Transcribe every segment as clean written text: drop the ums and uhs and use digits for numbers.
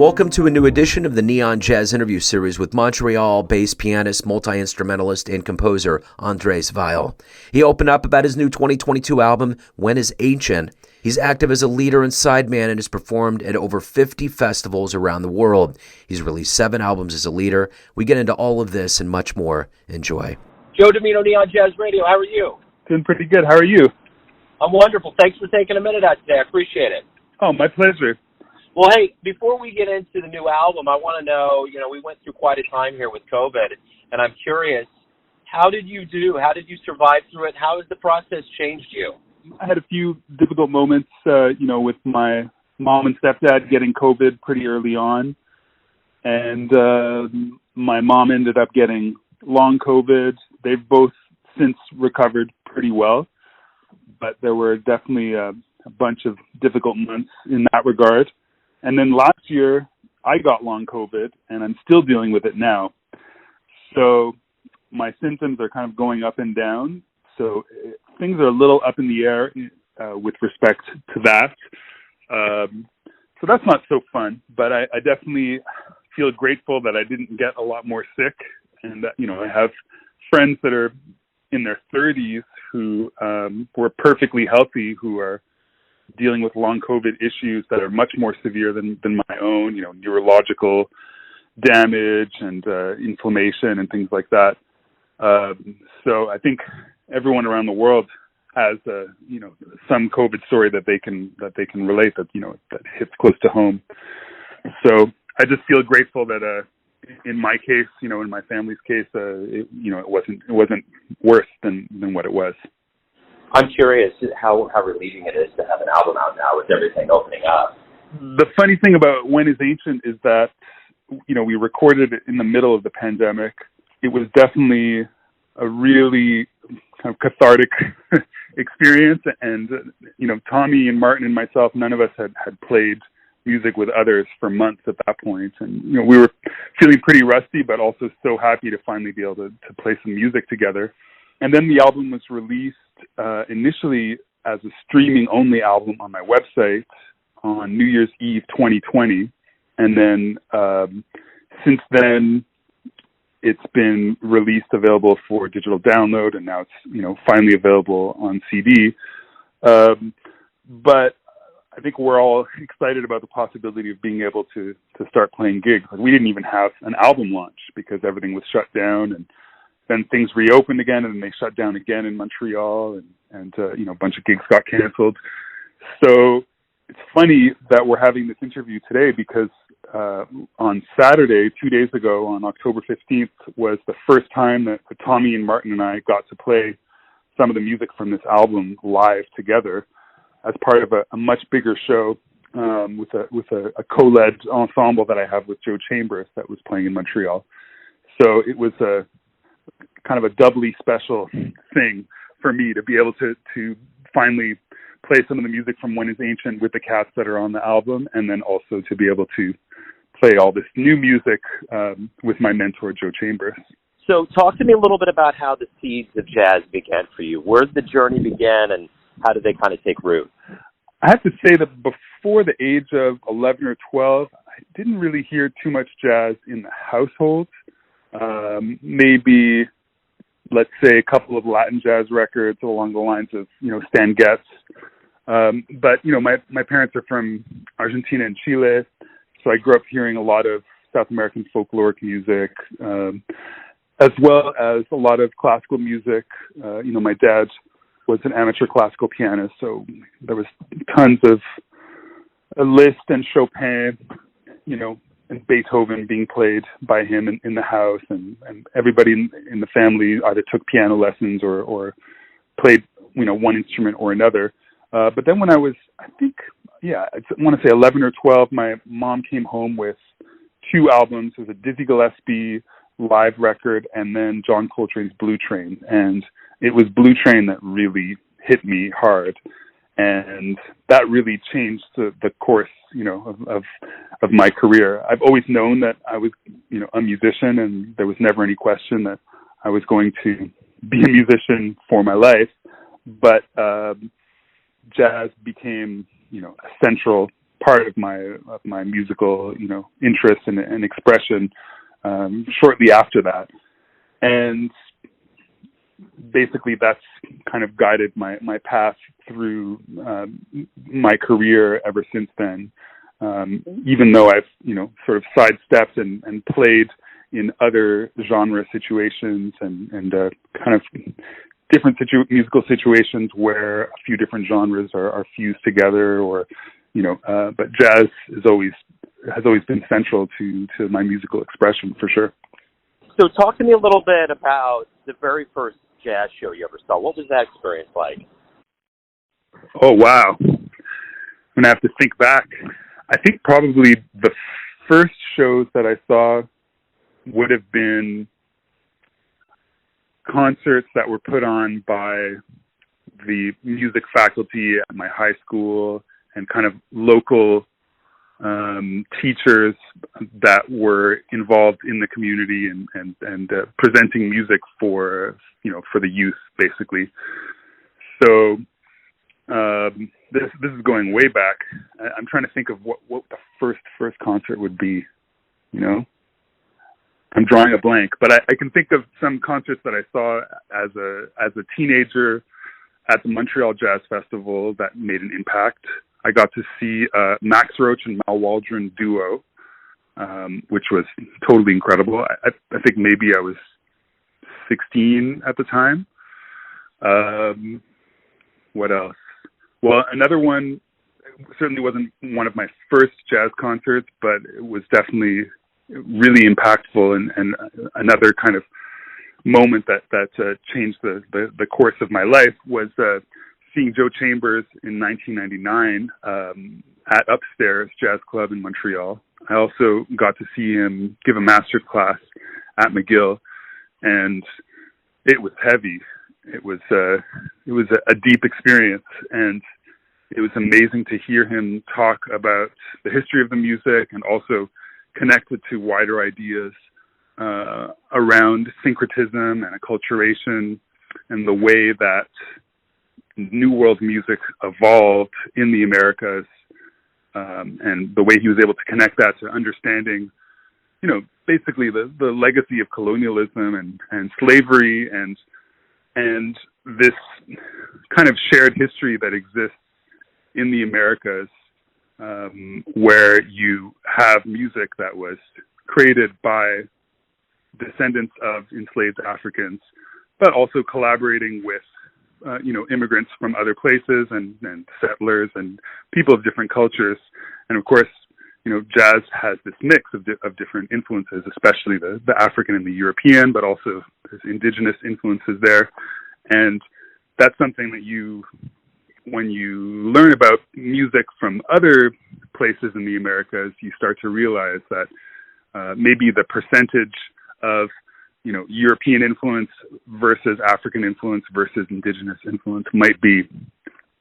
Welcome to a new edition of the Neon Jazz interview series with Montreal-based pianist, multi-instrumentalist, and composer Andres Vial. He opened up about his new 2022 album, When Is Ancient. He's active as a leader and sideman and has performed at over 50 festivals around the world. He's released 7 albums as a leader. We get into all of this and much more. Enjoy. Joe Domino, Neon Jazz Radio. How are you? Doing pretty good. How are you? I'm wonderful. Thanks for taking a minute out today. I appreciate it. Oh, my pleasure. Well, hey, before we get into the new album, I want to know, we went through quite a time here with COVID, and I'm curious, how did you do? How did you survive through it? How has the process changed you? I had a few difficult moments, with my mom and stepdad getting COVID pretty early on, and my mom ended up getting long COVID. They've both since recovered pretty well, but there were definitely a bunch of difficult months in that regard. And then last year, I got long COVID, and I'm still dealing with it now. So my symptoms are kind of going up and down. So things are a little up in the air with respect to that. So that's not so fun, but I definitely feel grateful that I didn't get a lot more sick. And that, I have friends that are in their 30s who were perfectly healthy, who are dealing with long COVID issues that are much more severe than my own, neurological damage and inflammation and things like that. So I think everyone around the world has, some COVID story that they can relate that hits close to home. So I just feel grateful that in my case, in my family's case, it wasn't worse than what it was. I'm curious how relieving it is to have an album out now with everything opening up. The funny thing about When Is Ancient is that, we recorded it in the middle of the pandemic. It was definitely a really kind of cathartic experience. And, Tommy and Martin and myself, none of us had played music with others for months at that point. And, we were feeling pretty rusty, but also so happy to finally be able to play some music together. And then the album was released initially as a streaming-only album on my website on New Year's Eve 2020. And then since then, it's been released available for digital download, and now it's, finally available on CD. But I think we're all excited about the possibility of being able to start playing gigs. Like, we didn't even have an album launch because everything was shut down, and then things reopened again, and then they shut down again in Montreal, and a bunch of gigs got canceled. So it's funny that we're having this interview today because on Saturday, 2 days ago, on October 15th, was the first time that Tommy and Martin and I got to play some of the music from this album live together as part of a much bigger show with a co-led ensemble that I have with Joe Chambers that was playing in Montreal. So it was a kind of a doubly special thing for me to be able to finally play some of the music from When Is Ancient with the cats that are on the album, and then also to be able to play all this new music with my mentor, Joe Chambers. So talk to me a little bit about how the seeds of jazz began for you. Where did the journey begin, and how did they kind of take root? I have to say that before the age of 11 or 12, I didn't really hear too much jazz in the household. Maybe, let's say, a couple of Latin jazz records along the lines of, Stan Getz. But, my parents are from Argentina and Chile, so I grew up hearing a lot of South American folkloric music, as well as a lot of classical music. My dad was an amateur classical pianist, so there was tons of Liszt and Chopin, and Beethoven being played by him in the house, and everybody in the family either took piano lessons or played, one instrument or another. But then when I was, I want to say 11 or 12, my mom came home with 2 albums. It was a Dizzy Gillespie live record and then John Coltrane's Blue Train. And it was Blue Train that really hit me hard. And that really changed the course, of my career. I've always known that I was, a musician, and there was never any question that I was going to be a musician for my life. But jazz became, a central part of my musical, interest and expression shortly after that. And basically that's kind of guided my path through my career ever since then. Even though I've, sort of sidestepped and played in other genre situations and kind of different musical situations where a few different genres are fused together, or but jazz has always been central to my musical expression, for sure. So talk to me a little bit about the very first jazz show you ever saw. What was that experience like? Oh, wow. I'm going to have to think back. I think probably the first shows that I saw would have been concerts that were put on by the music faculty at my high school and kind of local teachers that were involved in the community and presenting music for the youth, basically. So this is going way back. I'm trying to think of what the first concert would be. I'm drawing a blank, but I can think of some concerts that I saw as a teenager at the Montreal Jazz Festival that made an impact. I got to see Max Roach and Mal Waldron duo, which was totally incredible. I think maybe I was 16 at the time. What else? Well, another one certainly wasn't one of my first jazz concerts, but it was definitely really impactful and another kind of moment that changed the course of my life was seeing Joe Chambers in 1999 at Upstairs Jazz Club in Montreal. I also got to see him give a master class at McGill, and it was heavy. It was a deep experience, and it was amazing to hear him talk about the history of the music and also connect it to wider ideas around syncretism and acculturation and the way that New World music evolved in the Americas, and the way he was able to connect that to understanding, basically the legacy of colonialism and slavery and this kind of shared history that exists in the Americas, where you have music that was created by descendants of enslaved Africans, but also collaborating with, immigrants from other places and settlers and people of different cultures. And of course, jazz has this mix of different influences, especially the African and the European, but also there's indigenous influences there. And that's something that when you learn about music from other places in the Americas, you start to realize that maybe the percentage of European influence versus African influence versus indigenous influence might be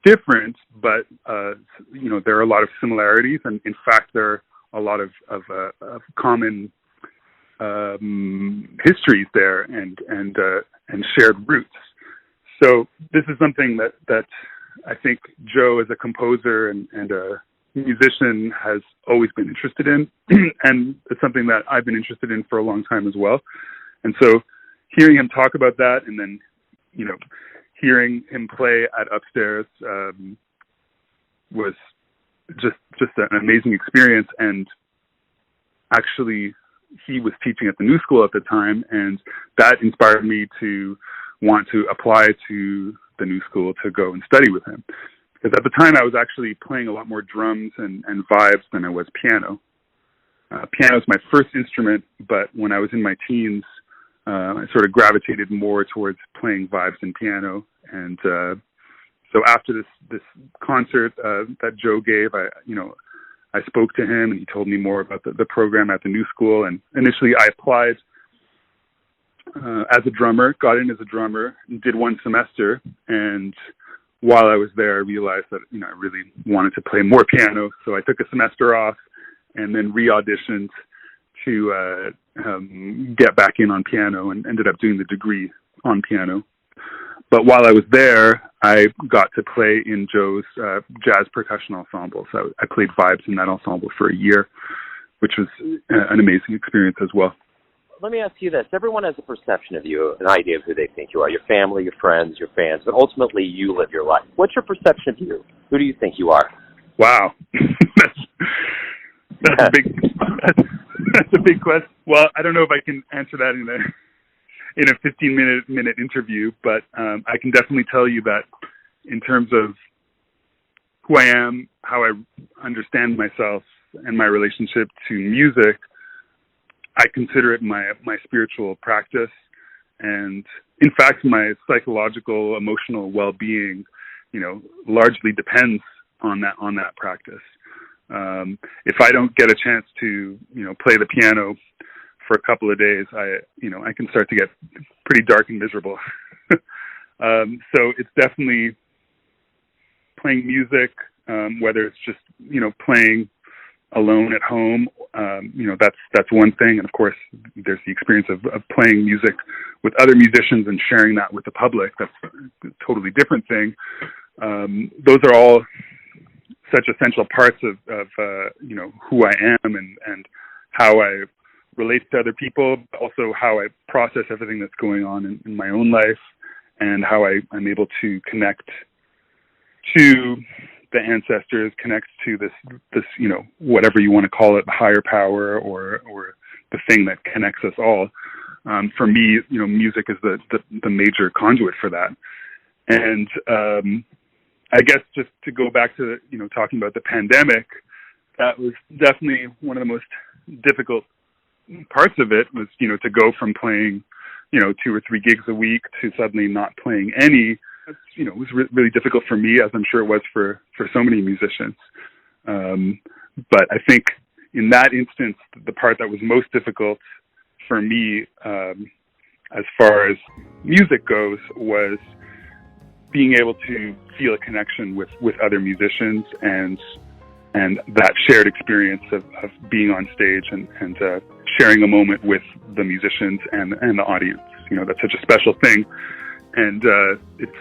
different, but there are a lot of similarities, and in fact there are a lot of common histories there and shared roots. So this is something that I think Joe, as a composer and a musician, has always been interested in, and it's something that I've been interested in for a long time as well. And so hearing him talk about that, and then, hearing him play at Upstairs was just an amazing experience. And actually, he was teaching at the New School at the time, and that inspired me to want to apply to the New School to go and study with him. Because at the time, I was actually playing a lot more drums and vibes than I was piano. Piano is my first instrument, but when I was in my teens, I sort of gravitated more towards playing vibes and piano. And so after this concert that Joe gave, I spoke to him, and he told me more about the program at the New School. And initially, I applied as a drummer, got in as a drummer, did one semester, and while I was there, I realized that I really wanted to play more piano. So I took a semester off and then re-auditioned to get back in on piano, and ended up doing the degree on piano. But while I was there, I got to play in Joe's jazz percussion ensemble. So I played vibes in that ensemble for a year, which was an amazing experience as well. Let me ask you this. Everyone has a perception of you, an idea of who they think you are, your family, your friends, your fans, but ultimately you live your life. What's your perception of you? Who do you think you are? Wow. that's a big that's a big question. Well, I don't know if I can answer that in a 15-minute interview, but I can definitely tell you that in terms of who I am, how I understand myself, and my relationship to music, I consider it my spiritual practice, and in fact, my psychological, emotional well-being, largely depends on that practice. If I don't get a chance to, play the piano for a couple of days, I can start to get pretty dark and miserable. So it's definitely playing music, whether it's just, playing alone at home, that's one thing. And of course, there's the experience of playing music with other musicians and sharing that with the public. That's a totally different thing. Those are all such essential parts of who I am and how I relate to other people, but also how I process everything that's going on in my own life, and how I'm able to connect to the ancestors, connects to this whatever you want to call it, the higher power or the thing that connects us all. For me, music is the major conduit for that. And I guess just to go back to talking about the pandemic, that was definitely one of the most difficult parts of it. Was to go from playing 2 or 3 gigs a week to suddenly not playing any. It was really difficult for me, as I'm sure it was for so many musicians. But I think in that instance, the part that was most difficult for me, as far as music goes, was being able to feel a connection with other musicians and that shared experience of being on stage and sharing a moment with the musicians and the audience. That's such a special thing. And it's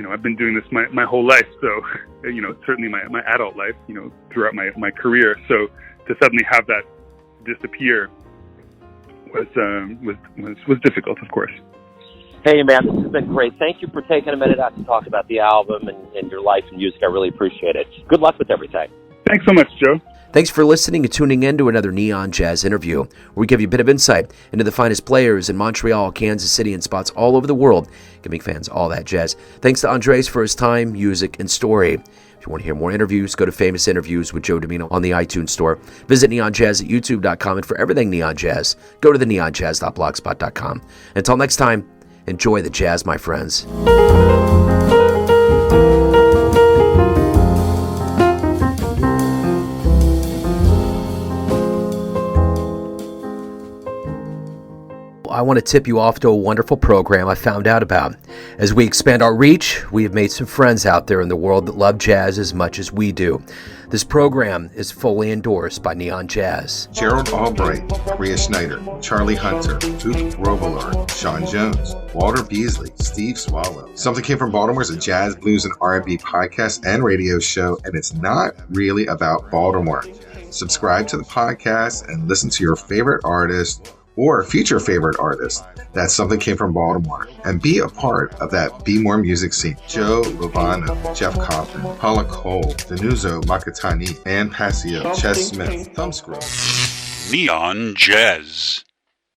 I've been doing this my whole life. So, certainly my adult life, throughout my career. So to suddenly have that disappear was difficult, of course. Hey, man, this has been great. Thank you for taking a minute out to talk about the album and your life and music. I really appreciate it. Good luck with everything. Thanks so much, Joe. Thanks for listening and tuning in to another Neon Jazz interview, where we give you a bit of insight into the finest players in Montreal, Kansas City, and spots all over the world, giving fans all that jazz. Thanks to Andres for his time, music, and story. If you want to hear more interviews, go to Famous Interviews with Joe Domino on the iTunes Store. Visit neonjazz at youtube.com, and for everything Neon Jazz, go to the neonjazz.blogspot.com. Until next time, enjoy the jazz, my friends. I want to tip you off to a wonderful program I found out about. As we expand our reach, we have made some friends out there in the world that love jazz as much as we do. This program is fully endorsed by Neon Jazz. Gerald Albright, Rhea Schneider, Charlie Hunter, Duke Robillard, Sean Jones, Walter Beasley, Steve Swallow. Something Came from Baltimore is a jazz, blues, and R&B podcast and radio show, and it's not really about Baltimore. Subscribe to the podcast and listen to your favorite artist or future favorite artist. That's Something Came from Baltimore. And be a part of that Be More music scene. Joe Lovano, Jeff Kaufman, Paula Cole, Danuzo Makatani, Ann Passio, Ches Smith, Thumbscrew. Neon Jazz.